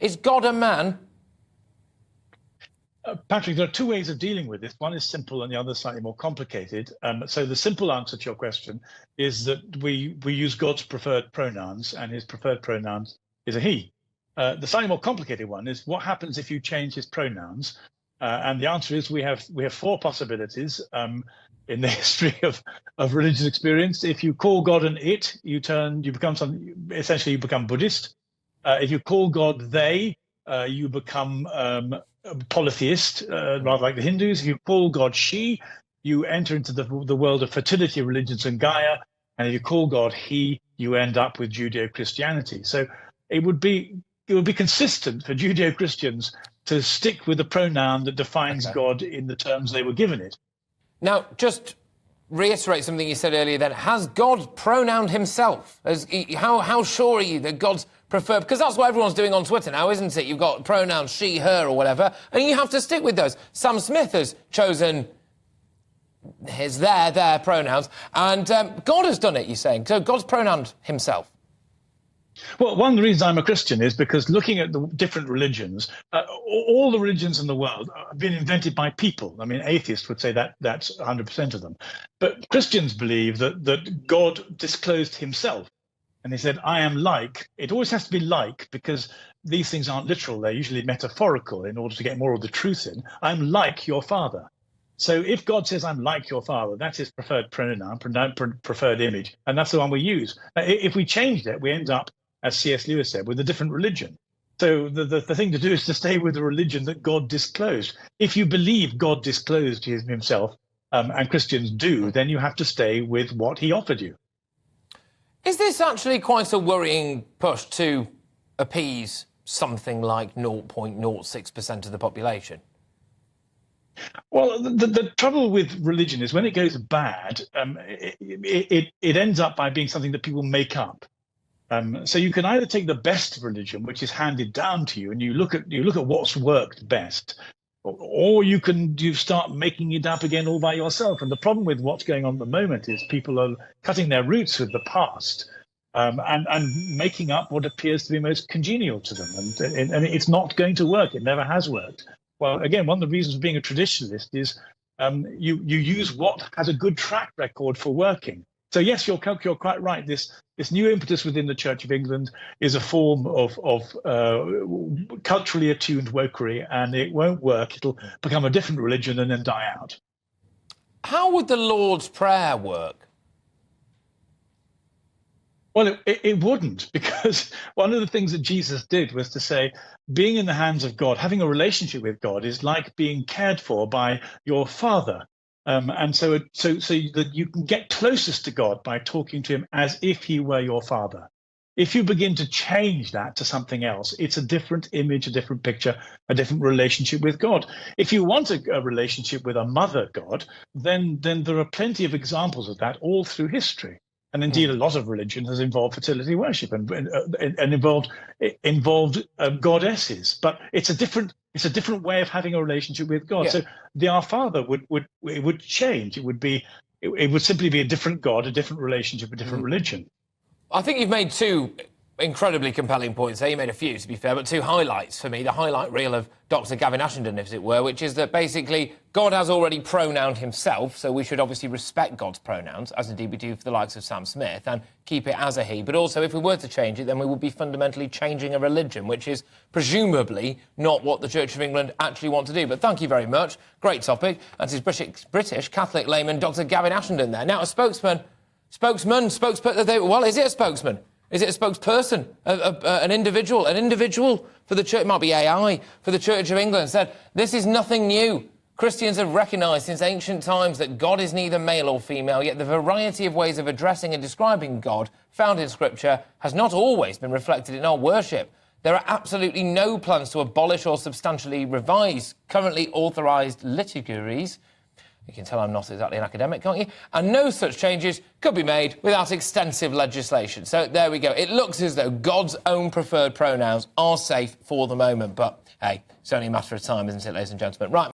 Is God a man? Patrick, there are two ways of dealing with this. One is simple and the other is slightly more complicated. So the simple answer to your question is that we use God's preferred pronouns, and his preferred pronouns is a he. The slightly more complicated one is what happens if you change his pronouns? And the answer is we have four possibilities in the history of religious experience. If you call God an it, you become essentially you become Buddhist. If you call God they, you become polytheist, rather like the Hindus. If you call God she, you enter into the world of fertility religions and Gaia. And if you call God he, you end up with Judeo-Christianity. So it would be consistent for Judeo-Christians to stick with the pronoun that defines God in the terms they were given it. Now, just reiterate something you said earlier then. Has God pronounced himself? How sure are you that God's preferred? Because that's what everyone's doing on Twitter now, isn't it? You've got pronouns she, her, or whatever, and you have to stick with those. Sam Smith has chosen his, their pronouns, and God has done it, you're saying. So God's pronounced himself. Well, one of the reasons I'm a Christian is because looking at the different religions, all the religions in the world have been invented by people. I mean, atheists would say that that's 100% of them. But Christians believe that God disclosed himself. And he said, I am like. It always has to be like, because these things aren't literal. They're usually metaphorical in order to get more of the truth in. I'm like your father. So if God says, I'm like your father, that's his preferred pronoun, preferred image. And that's the one we use. If we changed it, we end up, as C.S. Lewis said, with a different religion. So the thing to do is to stay with the religion that God disclosed. If you believe God disclosed himself, and Christians do, then you have to stay with what he offered you. Is this actually quite a worrying push to appease something like 0.06% of the population? Well, the trouble with religion is when it goes bad, it ends up by being something that people make up. So you can either take the best religion, which is handed down to you, and you look at what's worked best, or you start making it up again all by yourself. And the problem with what's going on at the moment is people are cutting their roots with the past, and making up what appears to be most congenial to them. And it's not going to work. It never has worked. Well, again, one of the reasons of being a traditionalist is you use what has a good track record for working. So yes, you're quite right. This new impetus within the Church of England is a form of culturally attuned wokery, and it won't work. It'll become a different religion and then die out. How would the Lord's Prayer work? Well, it wouldn't, because one of the things that Jesus did was to say, being in the hands of God, having a relationship with God is like being cared for by your father. And so that you can get closest to God by talking to him as if he were your father. If you begin to change that to something else, it's a different image, a different picture, a different relationship with God. If you want a relationship with a mother God, then there are plenty of examples of that all through history. And indeed, a lot of religion has involved fertility worship and involved goddesses. But it's a different way of having a relationship with God. Yeah. So the Our Father would change. It would simply be a different God, a different relationship, a different religion. I think you've made two incredibly compelling points there. You made a few, to be fair, but two highlights for me. The highlight reel of Dr. Gavin Ashenden, as it were, which is that basically God has already pronounced himself, so we should obviously respect God's pronouns, as indeed we do for the likes of Sam Smith, and keep it as a he. But also, if we were to change it, then we would be fundamentally changing a religion, which is presumably not what the Church of England actually want to do. But thank you very much. Great topic. That's his British Catholic layman, Dr. Gavin Ashenden there. Now, a spokesperson, well, is it a spokesman? Is it a spokesperson, an individual for the church? It might be AI for the Church of England. Said this is nothing new. Christians have recognised since ancient times that God is neither male or female. Yet the variety of ways of addressing and describing God found in Scripture has not always been reflected in our worship. There are absolutely no plans to abolish or substantially revise currently authorised liturgies. You can tell I'm not exactly an academic, can't you? And no such changes could be made without extensive legislation. So there we go. It looks as though God's own preferred pronouns are safe for the moment. But, hey, it's only a matter of time, isn't it, ladies and gentlemen? Right.